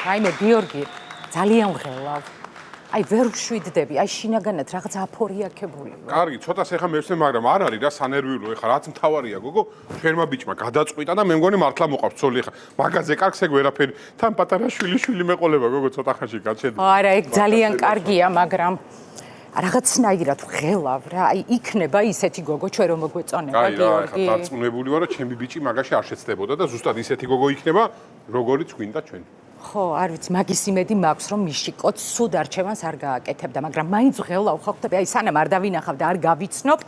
აი მე გიორგი ძალიან ვღელავ. აი ვერ ვშვიდდები, აი შინაგანად რაღაც აფორიაქებული ვარ. კარგი, ცოტას ეხა მევსე, მაგრამ არ არის რა სანერვიულო ეხა რაც მთავარია გოგო, ჩვენმა ბიჭმა გადაწყვიტა და მე მგონი მართლა მოყავს ცოლი ეხა. მაგაზე კარგს ეგ ვერაფერი. თან პატარა შვილი მეყოლება გოგო ცოტა ხანში გაჩერდა. არა, ეგ ძალიან კარგია, მაგრამ რაღაცნაირად ვღელავ რა. აი იქნება ისეთი გოგო ჩვენ რომ მოგვეწონება აი რა, ეხა გიორგი. დარწმუნებული ვარ, რომ ჩემი ბიჭი მაგაში არ შეცდებოდა და ზუსტად ისეთი გოგო იქნება, როგორიც გვინდა ჩვენ. ხო, არ ვიცი, მაგის იმედი მაქვს, რომ მიშიკოც სულ არჩევანს არ გააკეთებდა, მაგრამ მაინც ვღელავ, ხო ხტები, აი სანამ არ დავინახავ და არ გავიცნობ.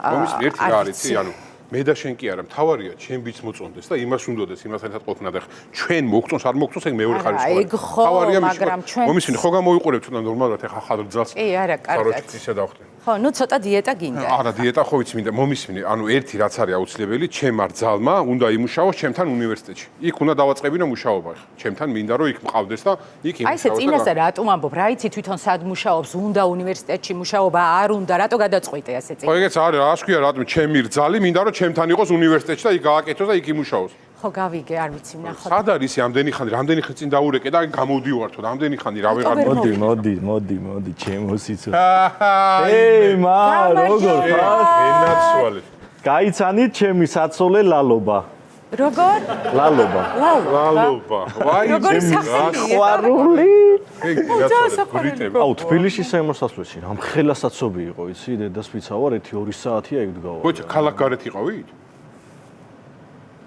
მომის ერთი რა არის, ანუ მე და შენ კი არა, მთავარია ჩემ ბიჭს მოწონდეს და იმას უნდადეს, იმასთან ერთად ყოფნა და ჩვენ მოგწონს, არ მოგწონს, ეგ მეორე ხარისხია. ეგ ხო, მაგრამ ჩვენ მომის ხო გამოვიყურებ თუნდაც ნორმალურად ეხა ხალხ ძალს. კი, არა, კარგად. საროჩისა დავხტენ. ხო, ნუ ცოტა დიეტა გინდა. არა, დიეტა ხო ვიცი მინდა, მომისმინე, ანუ ერთი რაც არის აუცილებელი, ჩემ არ ძალმა უნდა იმუშაოს ჩემთან უნივერსიტეტში. იქ უნდა დავაწყებინო მუშაობა. ჩემთან მინდა რომ იქ მყავდეს და იქ იმუშაოს. აი ესე წინასწარ რატომ ამბობ, რა იცი თვითონ სად მუშაობს, უნდა უნივერსიტეტში მუშაობა, არ უნდა, რატო გადაწყვიტე ასე წინ? ხო, ეგეც არის, რა შეგია, რატომ ჩემი რძალი მინდა რომ ჩემთან იყოს უნივერსიტეტში და იქ გააკეთოს და იქ იმუშაოს. ხო, გავიგე, არ ვიცი, ვნახოთ. სად არის ამდენი ხანი წინ დაურეკე და გამოვდივართო და ამდენი ხანი რა ვეღარ მოდი, ჩემო სიცო. ეი, როგორ ხარ? ენაცვალე. გაიცანით ჩემი საცოლე ლალობა. როგორ? ლალობა. ვაი, როგორი სახელი? ყვარული. ბრიტები. აუ, თბილისში საიმართლოსში რამხელა საცობი იყო, იცი, დედას ვიცა ვარ, 1-2 საათია იქ დგავა. ბოჭა, ქალაქ გარეთ იყავით?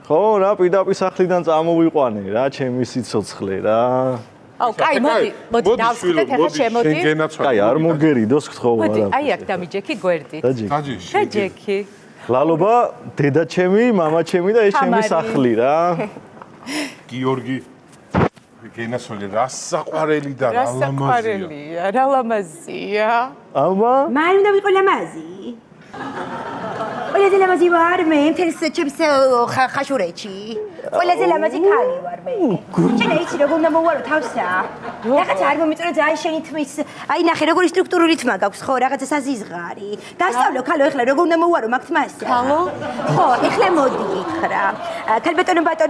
ხო, რა პირდაპირ სახლიდან წამოვიყვანე რა, ჩემი სიცოცხლე რა. აუ, კაი, მოდი, დავსხდეთ ახლა შემოდი. შენ გენაცვალე. კაი, არ მოგერიდოს გთხოვ მოდი, არა. აი აქ დამიჯექი გვერდით. დაჯექი. დაჯექი. ლალობა, დედა ჩემი, მამა ჩემი და ეს ჩემი სახლი რა. გიორგი გენაცვალე, რა საყვარელი და რა ლამაზია. საყვარელია, რა ლამაზია. აბა, მან უნდა ვიყო ლამაზი. ყველაზე ლამაზი ვარ მე მთელს ჩემს ხაშურეთში. ყველაზე ლამაზი ქალი ვარ მე. შენ იცი როგორ უნდა მოვარო თავსა? რაღაც არ მომიწონო ძალიან შენი თმის. აი ნახე როგორი სტრუქტურული თმა გაქვს ხო, რაღაცა საზიზღარი. გასწავლო ქალო ეხლა როგორ უნდა მოვარო მაგ თმას? ქალო? ხო, ეხლა მოდი გითხრა.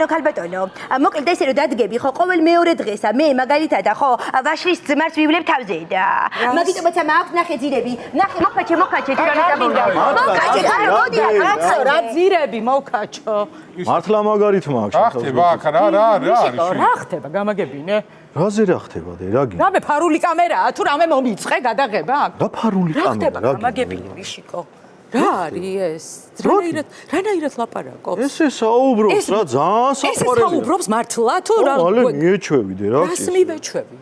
ქალბატონო. მოკლედ ესე რომ დადგები ხო, ყოველ მეორე დღესა მე მაგალითად ხო, ვაშლის ძმარს ვივლებ თავზე და მაგიტომაც მაქვს ნახე ძირები. ნახე მოკაჩე მოკაჩე მოდი აქ რა ძირები მოვკაჩო. მართლა მაგარი თმა აქვს. რა ხდება აქ რა არის? რა ხდება, გამაგებინე? რაზე რა ხდება დე, რა გინდა? რამე ფარული კამერაა, თუ რამე მომიწყე, გადაღება აქ? რა ფარული რა კამერა, ხდება, რა გინდა? გამაგებინე მიშიკო. რა არის ეს? რანაირად ლაპარაკობს? ესე საუბრობს რა, ძალიან ესე საყვარელია. საუბრობს მართლა თუ რა? მალე მიეჩვევიდე რა. რას მივეჩვევი?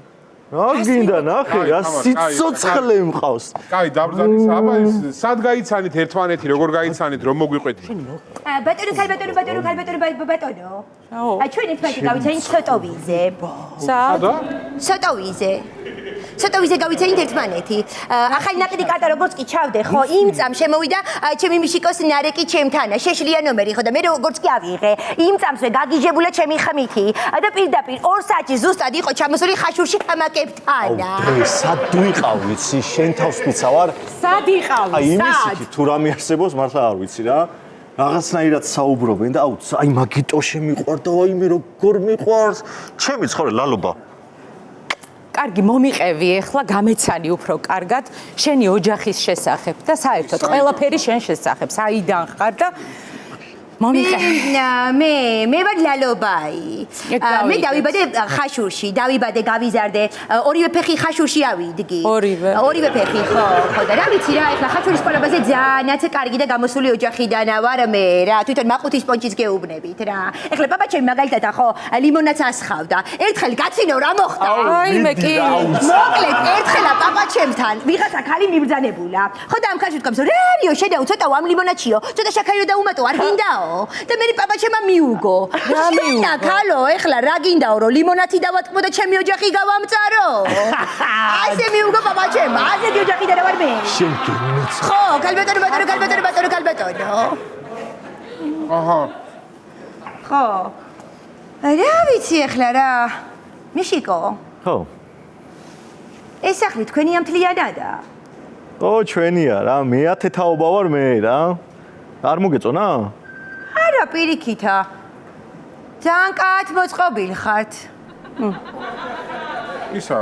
რა გინდა ნახე, რა სიცოცხლე მყავს. კაი, დაბრძანის აბა ეს სად გაიცანით ერთმანეთი, როგორ გაიცანით, რომ მოგვიყვეთით? ბატონო. აი ჩვენ ერთმანეთი გავიცანით სოტოვიზე. სად? სოტოვიზე გავიცანით ერთმანეთი. ახალი ნაკიდი კარტა როგორც კი ჩავდე, ხო, იმ წამს შემოვიდა ჩემი მიშიკოს ნარეკი ჩემთანა, შეშლია ნომერი, ხო და მე როგორც კი ავიღე, იმ წამსვე გაგიჟებულა ჩემი ხმითი და პირდაპირ 2 საათი ზუსტად იყო ჩამოსული ხაშურში თამაკებთანა. სად ვიყავ ვიცი, შენ თავს ვიცა ვარ. სად იყავი? აი იმისით თუ რამე არსებობს, მართლა არ ვიცი რა. რაღაცნაირად საუბრობენ და აი მაგიტო შემიყვარ და აი მე როგორ მიყვარს. ჩემი ცხოვრე ლალობა. კარგი, მომიყევი ახლა გამეცანი უფრო კარგად შენი ოჯახის შესახებ და საერთოდ ყველაფერი შენ შესახებ. საიდან ხარ და მომიყევი. მე ვარ ლალობაი. მე დავიბადე ხაშურში, გავიზარდე. ორივე ფეხი ხაშურში ავიდგი. ორივე ფეხი, ხო და რა ვიცი რა, ეხლა ხაშურის სკოლაზე ძალიანაც კარგი და გამოსული ოჯახიდანა ვარ მე რა. თვითონ მაყუთის პონჩიც გეუბნებით რა. ეხლა პაპაჩემი მაგალითად ხო, ლიმონადს ასხავდა. ერთხელ გაცინო რა მოხდა? აი მე კი. მოკლედ ერთხელა პაპაჩემთან ვიღაცა ქალი მიბრძანებულა. ხო და ამ ქალს ვთქვამს, რა არისო, შედაუ ცოტა ამ ლიმონადშიო, ცოტა შაქარი და უმატო არ გინდაო? და მე პაპაჩემა მიუგო. რა მიუგო? ქალო, ეხლა რა გინდაო, რომ ლიმონათი დავატკბო და ჩემი ოჯახი გავამწარო? ასე მიუგო პაპაჩემა, ასეთი ოჯახი და ვარ მე. შენ გინიც. ხო, კალბატონო. აჰა. ხო. რა ვიცი ეხლა რა. მიშიკო. ხო. ეს სახლი თქვენი ამთლიანადა? ო, ჩვენია რა, მე-10 თაობა ვარ მე რა. არ მოგეწონა? არა, პირიქითა. ძალიან კაც მოწყობილ ხართ. ისა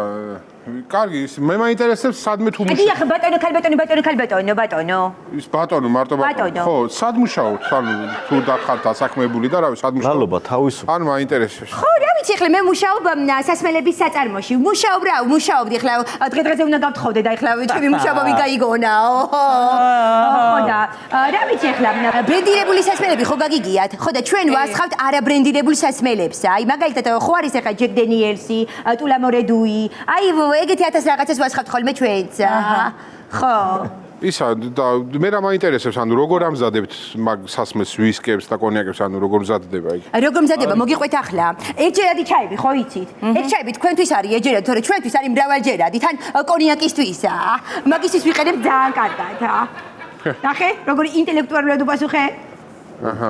კარგი ის მე მაინტერესებს სადმე თუ დიახ ბატონო ქალბატონო ის ბატონო მარტო ბატონო ხო სად მუშაობთ ანუ თუ დახართ დასაქმებული და რავი სად მუშაობთ ლალობა თავისუფლად ან მაინტერესებს ხო რა ვიცი ახლა მე მუშაობ სასმელების საწარმოში მუშაობდი ახლა დღე-დღეზე უნდა გავთხოვდე და ახლა ჩემი მუშაობა ვიგაიგონაო ხო და რა ვიცი ახლა ბრენდირებული სასმელები ხო გაგიგიათ ხო და ჩვენ ვასხავთ არაბრენდირებულ სასმელებს აი მაგალითად ხო არის ახლა ჯეკ დენიელსი ტულა მორედუი აი ეგეთი 1000 რაღაცას ვასხავთ ხოლმე ჩვენც ხო ისა და მე რა მაინტერესებს ანუ როგორ ამზადებთ მაგ სასმელს ვისკებს და კონიაკებს ანუ როგორ მზადდება იქ როგორ მზადდება მოგიყვეთ ახლა ერთჯერადი ჩაიბი ხო იცით ეგ ჩაიბი თქვენთვის არის ეჯერადი თორე ჩვენთვის არის მრავალჯერადი თან კონიაკისთვისა მაგისთვის ვიყენებ ძალიან კარგად ნახე როგორი ინტელექტუალურად უპასუხე აჰა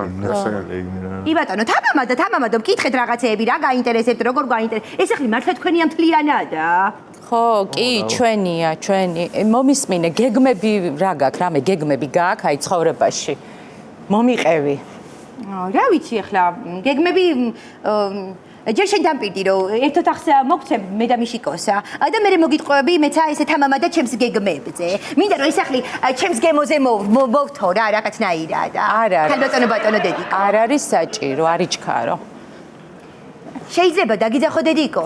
კი ბატონო თამამადო მკითხეთ რაღაცეები რა გაინტერესებთ როგორ გაინტერესებთ ეს ახლა მართლა თქვენი ამ თლიანადა ხო კი ჩვენია ჩვენი მომისმინე გეგმები რა გაქვს რამე გეგმები გაქვს აი ცხოვრებაში მომიყევი რა ვიცი ახლა გეგმები ჯერ შენ დამპირდი რომ ერთ ოთახს მოგცემ მე და მიშიკოსა და მე მოგიტყვევები მეცა ესე თამამა და ჩემს გეგმებზე მინდა რომ ეს ახლა ჩემს გემოზე მოვთო რა რაღაცნაირად არა ბატონო დედიკო არ არის საჭირო არ იჩქარო შეიძლება დაგიძახო დედიკო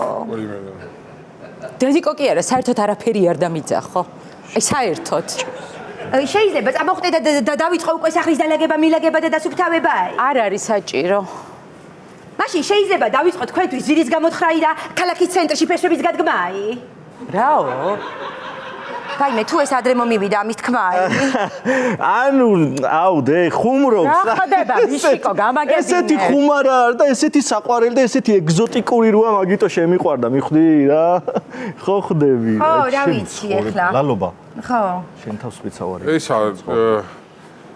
დედიკო კი არა საერთოდ არაფერი არ დამიძახო აი საერთოდ შეიძლება წამოხდე და დავიწყო უკვე სახლის დალაგება მილაგება და დასუფთავება არ არის საჭირო მაშინ შეიძლება დავიწყო თქვენთვის ზირის გამოთხრაი და ქალაქის ცენტრში ფესვების გადგმაი რაო გაიმე თუ ეს ადრე მომივიდა ამის თქმა ანუ აუდე ხუმრობს რა ხდება მიშიკო გამაგებინე ესეთი ხუმარა არ და ესეთი საყვარელი და ესეთი ეგზოტიკური როა მაგიტო შემიყვარდა მიხვდი რა ხო ხდები ხო რა ვიცი ახლა ლალობა ხო შენ თავს ვიცავარი ისა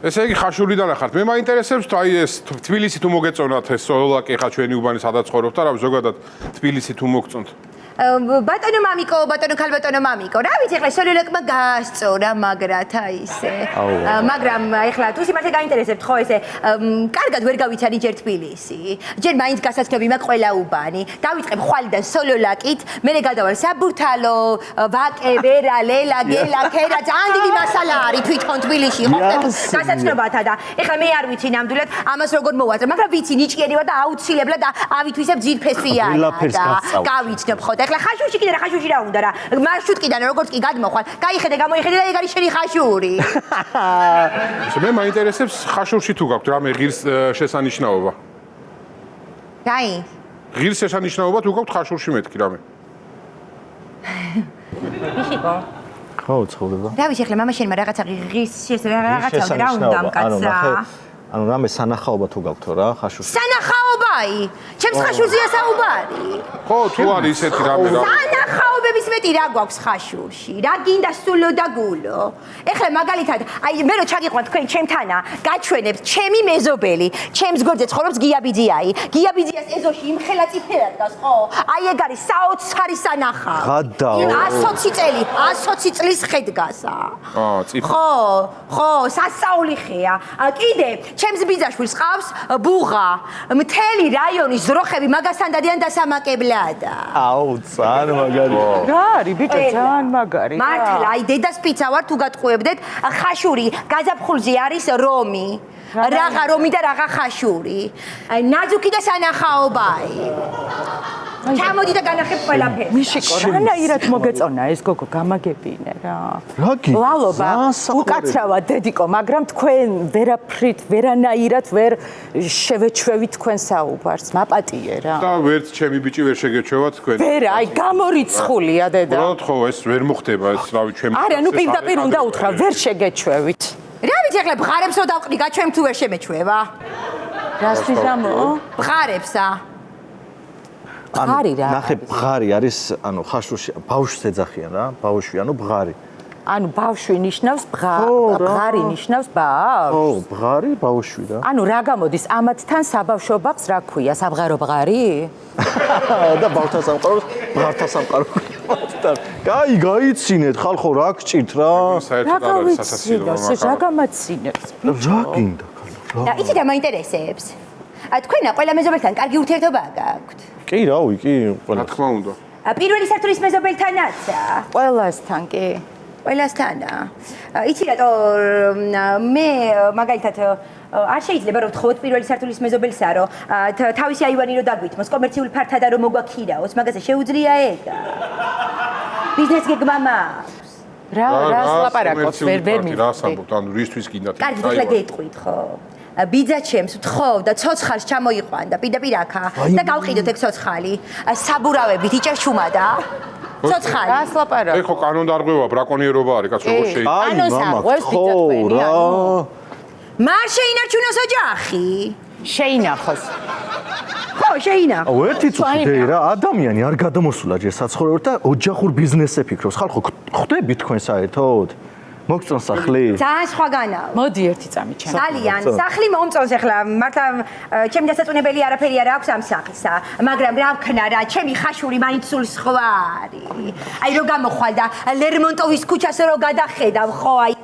ესე იგი ხაშურიდან ახართ მე მაინტერესებს თუ აი ეს თბილისი თუ მოგეწონათ ეს სოლოლაკი ხა ჩვენი უბანი სადაც ცხოვრობთ და რა ზოგადად თბილისი თუ მოგწონთ ბატონო მამიკო, ბატონო ქალბატონო მამიკო, რა ვიცი ახლა სოლოლაკმა გაასწორა მაგრათ აი ესე. მაგრამ ახლა თუ სიმართლე გაინტერესებთ ხო ესე, კარგად ვერ გავიცანი ჯერ თბილისი. ჯერ მაინც გასაცნობი მაქვს ყველა უბანი. დავიწყებ ხვალიდან სოლოლაკით, მერე გადავალ საბურთალო, ვაკე, ვერა, ლელა, გელა, ქერა, ძალიან დიდი მასალა არის თვითონ თბილისში, ხო გასაცნობათა და ახლა მე არ ვიცი ნამდვილად ამას როგორ მოვაწერ, მაგრამ ვიცი ნიჭიერი ვარ და აუცილებლად ავითვისებ ძირფესვიანა და გავიცნობ ხო და ახლა ხაშურში კიდე რა ხაშურში რა უნდა რა მარშრუტკიდან როგორც კი გადმოხვალ გაიხედე გამოიხედე და ეგ არის შენი ხაშური მე მაინტერესებს ხაშურში თუ გაქვთ რამე ღირს შესანიშნაობა რაი ღირს შესანიშნაობა თუ გაქვთ ხაშურში მეთქი რამე მიშიკო ხო ცხოვრება რა ვიცი ახლა მამა შენმა რაღაცა ღირს რაღაცა რა უნდა მკაცრა ანუ რამე სანახაობა თუ გაქვთ რა ხაშურში სანახაობაი ჩემს ხაშურზეა საუბარი ხო თუ არის ისეთი რამე რა სანახაობების მეტი რა გვაქვს ხაშურში რა გინდა სულო და გულო ეხლა მაგალითად აი მე რო ჩაგიყვან თქვენ ჩემთანა გაჩვენებთ ჩემი მეზობელი ჩემს გვერდზე ცხოვრობს გიაბიძიაი გიაბიძიას ეზოში იმხელა წიფერა დგას ხო აი ეგ არის საოცარი სანახავი 120 წლის ხე დგასა წიფა ხო სასწაული ხეა კიდე ჩემს ბიძაშვილს ყავს ბუღა მთელი რაიონის ზროხები მაგასთან დადიან დასამაკებლადა აუ ძალიან მაგარი რა არის ბიჭო ძალიან მაგარი მართლა აი დედას პიცა ვარ თუ გატყუებდეთ ხაშური გაზაფხულზე არის რომი რაღა რომი და რაღა ხაშური აი ნაძუკი და სანახაობაი ჩამოდი და განახებ ყველაფერს მიშიკო რანაირად მოგეწონა ეს გოგო გამაგებინე რა რა გი ლალობა უკაცრავად დედიკო მაგრამ თქვენ ვერაფრით ვერანაირად ვერ შევეჩვევით თქვენ საუბარს მაპატიე რა და ვერც ჩემი ბიჭი ვერ შეგეჩვევა თქვენ ვერა აი გამორიცხულია დედა უბრალოდ ხო ეს ვერ მოხდება ეს რავი ჩემი არა ნუ პირდაპირ უნდა უთხრა ვერ შეგეჩვევით რა ვიცი ახლა ბღარებსო დავყრი გაჩვენ თუ ვერ შემეჩვევა რასთვის ამო ბღარებსა ბღარი რა ნახე ბღარი არის ანუ ხაშურში ბავშვს ეძახიან რა ბავშვი ანუ ბღარი ანუ ბავშვი ნიშნავს ბღარი ნიშნავს ბავშვს ხო ბღარი ბავშვი რა ანუ რა გამოდის ამათთან საბავშვო ბაღს რა ქვია საბღარო ბღარი და ბავშვთა სამყაროს ბღართა სამყარო კაი გაიცინეთ ხალხო რა გჭირთ რა საერთოდ არ არის სასაცილო რა გამაცინებს რა გინდა და იცით რა მაინტერესებს თქვენა ყველა მეზობელთან კარგი ურთიერთობა გაქვთ კი, რავი, კი, რა ყველა. თქმა უნდა. პირველი სართულის მეზობელთანაცა. ყველასთან კი. ყველასთანა. იცი რატო მე მაგალითად არ შეიძლება რომ ვთხოვოთ პირველი სართულის მეზობელსა რომ თავისი აივანი რომ დაგვითმოს კომერციულ ფართადა რომ მოგვაქირაოს მაგაზე შეუძლია ეგა. ბიზნეს გეგმა მაქვს. რა ლაპარაკობს ვერ მივხვდი. რა სამბობთ, ანუ რისთვის გინდათ? კარგი, ახლა გეტყვით ხო? ბიძა ჩემს ვთხოვ და ცოცხალს ჩამოიყვან და პირდაპირ აქა და გავყიდოთ ეგ ცოცხალი. საბურავებით იჭერშუმა და ცოცხალი. რას ლაპარაკობს? ეხო კანონდარღვევა, ბრაკონიერობა არის, კაც როგორ შეიძლება? აი, ანოს მამა, აღვევს ხო, ბიძათქვენი, რა. მარ შეინარჩუნოს ოჯახი. შეინახოს. ხო, შეინახო. აუ, ერთი წუთი რა, ადამიანი არ გადამოსულა ჯერ საცხოვრებლად და ოჯახურ ბიზნესზე ფიქრობს. ხალხო, ხვდები თქვენ საერთოდ? მოგწონს სახლი? ძალიან სხვაგანაა. მოდი ერთი წამი ჩემ. ძალიან, სახლი მომწონს ახლა, მართლა ჩემი დასაწუნებელი არაფერი არ აქვს ამ სახლისა, მაგრამ რა ვქნა რა, ჩემი ხაშური მაინც სულ სხვა არის. აი რო გამოხვალ და ლერმონტოვის ქუჩას რო გადახედავ, ხო, აი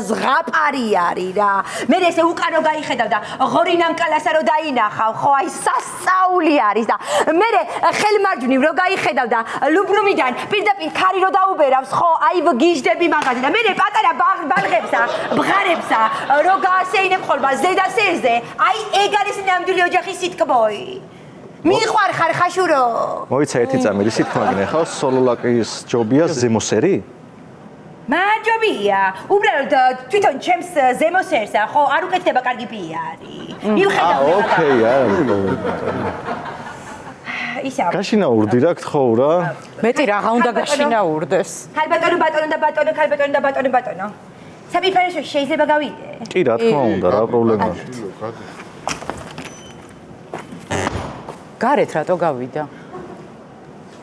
ზღაპარი არის რა. მე ესე უკან რო გაიხედავ და ღორინამკალასა რო დაინახავ, ხო, აი სასწაული არის და მე ხელმარჯვნივ რო გაიხედავ და ლუბრუმიდან პირდაპირ ქარი რო დაუბერავს, ხო, აი ვგიჟდები მაღაზე და მე პატარა ბალღებსა, ბღარებსა, რო გაასეინებ ხოლმე ზედა სერზე, აი ეგ არის ნამდვილი ოჯახის სიტკბოი. მიყვარ ხარ ხაშურო. მოიცა ერთი წამი, ისი თქმა გინახავს, სოლოლაკის ჯობია ზემოსერი? მაჯობია. უბრალოდ თვითონ ჩემს ზემოსერსა, ხო, არ უკეთდება კარგი პიარი. მივხედავ. ოკეი, არა. ისა. გაშინაურდი რა გთხოვ რა. მეტი რაღა უნდა გაშინაურდეს. ქალბატონო და ბატონო. საფიფარეში შეიძლება გავიდე? კი, რა თქმა უნდა, რა პრობლემაა. გარეთ რატო გავიდა?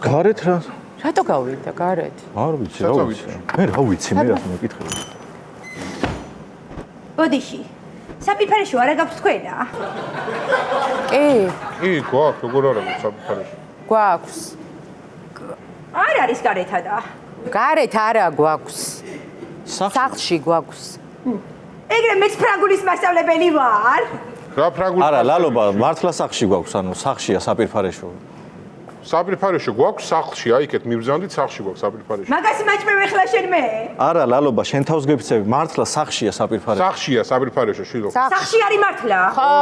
გარეთ რა? რატო გავიდა გარეთ? არ ვიცი, რა ვიცი. მე რა ვიცი, მე რა მეკითხები. ბოდიში. საფიფარეში არა გაქვს თქვენა? კი, კი, გვაქვს, როგორ არ არის საფიფარეში? გვაქვს. არ არის გარეთა და. გარეთ არა გვაქვს. სახლი? სახლში გვაქვს. ეგრე მეც ფრანგულის მასწავლებელი ვარ. რა ფრანგული? არა, ლალობა, მართლა სახლში გვაქვს, ანუ სახლშია საფირფარეშო. საფირფარეში გვაქვს, სახლში, აი იქეთ მიბრძანდით, სახლში გვაქვს საფირფარეში. მაგას მაჭმევ ახლა შენ მე. არა, ლალობა, შენ თავს გეფიცები, მართლა სახლშია საფირფარეშო. სახლშია საფირფარეში, შილო. სახში არის მართლა? ხო.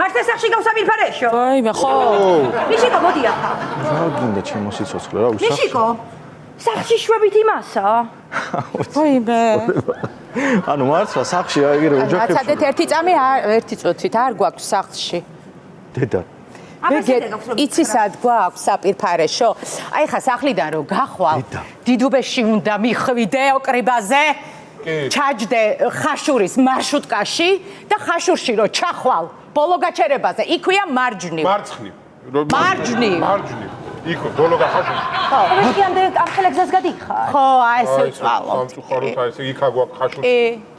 მართლა სახში გავს საფირფარეშო? ვაიმე, ხო. მიშიკო მოდი ახლა. რა გინდა ჩემო სიცოცხლე, რა ვიცი. მიშიკო. სახში შვებით იმასა? ვაიმე. ანუ მართლა სახლშია ეგრე ოჯახებში. აცადეთ ერთი წამი ერთი წუთით არ გვაქვს სახლში. დედა. იცი სად გვაქვს საფირფარეშო? აი ხა სახლიდან რო გახვალ, დიდუბეში უნდა მიხვიდე ოკრიბაზე. ჩაჯდე ხაშურის მარშრუტკაში და ხაშურში რო ჩახვალ ბოლო გაჩერებაზე, იქვია მარჯვნივ. მარცხნივ. მარჯვნივ. იქო ბოლო გახაშური. ხო, მეკიანდა ამ ხელეგზას გადიხარ. ხო, აი ესე ვწვალო. სამწუხაროდ აი ესე იქა გვაქვს ხაშური.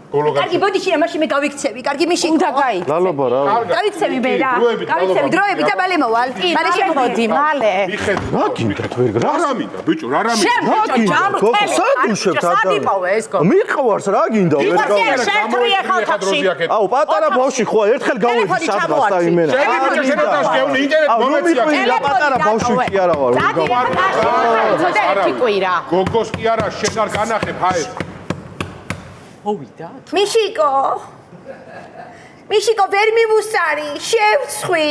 ბოლო კარგი, გახაშური. ბოდიში რა მაშინ მე გავიქცევი. კარგი, მიშიკო. უნდა გაიქცე. ლალობა რა. გავიქცევი მე რა. დროებით, დროებით და მალე მოვალ. მალე შემოდი, მალე. მიხედავ. რა გინდათ ვერ გრა? რა მინდა, ბიჭო, რა მინდა? შემოდი, ჯამრთელი. სადუშებთ სადიპოვე ეს გო. მიყვარს რა გინდა ვერ გა? შენტრია ხალხში. აუ, პატარა ბავში ხო ერთხელ გავიდი სადღაც და იმენა. ბიჭო, შენოთავს გეუნე ინტერნეტ მომეცია. რა პატარა ბავში კი არა ვარ. ცოტა ერთი კვირა. გოგოს კი არა, შენ არ განახებ ჰაერს. მოვიდა. მიშიკო ვერ მივუსარი, შევცხვი.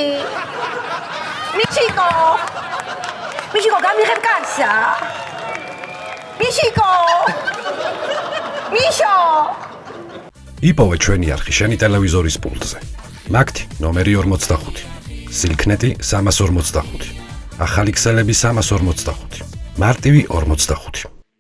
მიშიკო გამიღებ კარსა. მიშო. იპოვე ჩვენი არხი შენი ტელევიზორის პულტზე. მაგთი ნომერი 45. სილქნეტი 345. ახალი ქსელები 345. მარტივი 45.